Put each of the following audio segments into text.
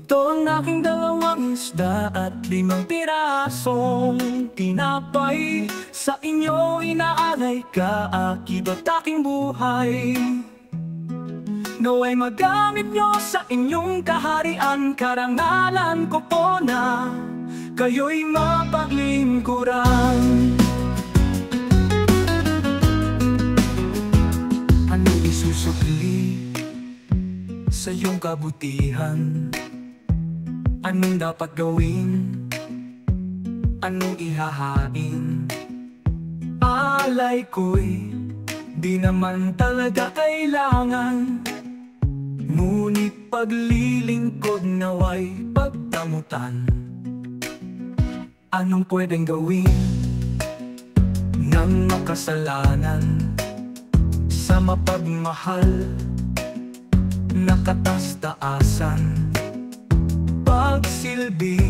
Ito ang aking dalawang isda at 5 pirasong tinapay. Sa inyo inaalay ka, akibat aking buhay. Naway magamit nyo sa inyong kaharian, karangalan ko po na kayo'y mapaglingkuran. Anong isusukli sa iyong kabutihan? Anong dapat gawin? Anong ihahain? Alay ko'y di naman talaga kailangan, ngunit paglilingkod naway pagdamutan. Anong pwedeng gawin ng makasalanan sa mapagmahal na katas-taasan? Pagsilbi,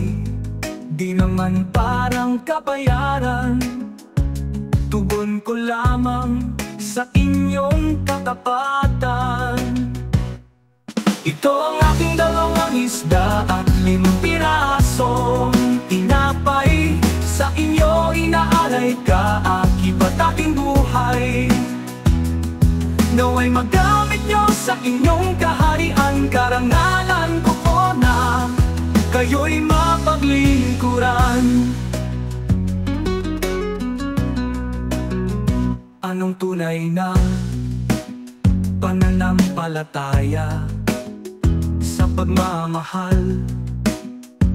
di naman parang kabayaran, tugon ko lamang sa inyong katapatan. Ito ang aking dalawang isda at 5 pirasong tinapay. Sa inyo inaalay ka, akibat aking buhay. Naway magamit nyo sa inyong kaharian, karangalan ko po na kayo'y mapaglingkuran. Anong tunay na pananampalataya sa pagmamahal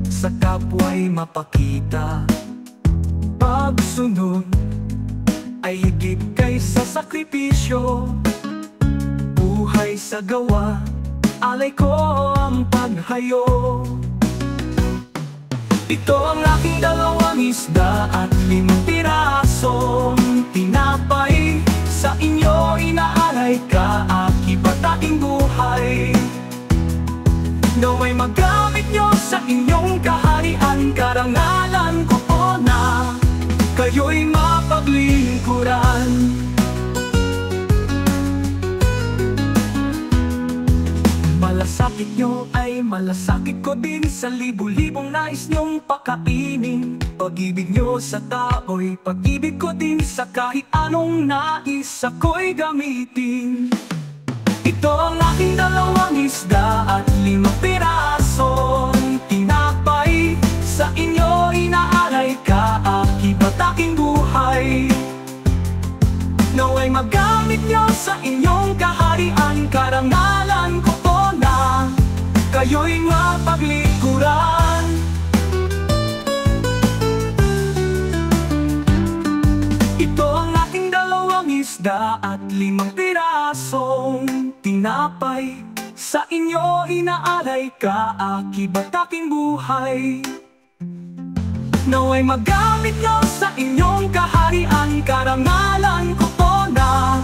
sa kapwa'y mapakita? Pagsunod ay higit kaysa sakripisyo, buhay sa gawa, alay ko ang paghayo. Ito ang aking dalawang isda at 5 pirasong tinapay. Sa inyo inaalay ka, akibat aking buhay. Naway magamit nyo sa inyong kaharian, karangalan ko po na kayo'y mapaglingkuran. Malasakit nyo ay malasakit ko din, sa libu-libong nais nyong pakainin. Pag-ibig nyo sa tao'y pag-ibig ko din, sa kahit anong nais ako'y gamitin. Ito ang aking dalawang isda at 5 pirasong tinapay. Sa inyo inaalay ka, akibat aking buhay. Naway magamit nyo sa inyong kaharian, karangalan ko po na kayo'y mapaglingkuran. Ito ang aking dalawang isda at 5 pirasong tinapay. Sa inyo inaalay ka, akibat aking buhay. Naway magamit nyo sa inyong kaharian, karangalan ko po na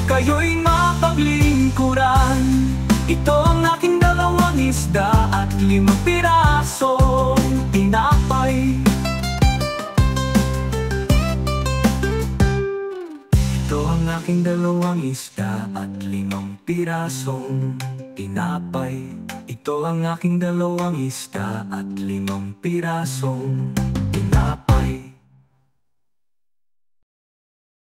kayo'y mapaglingkuran. Ito ang aking dalawang isda at 5 pirasong tinapay. Ito ang aking dalawang isda at 5 pirasong tinapay. Ito ang aking dalawang isda at 5 pirasong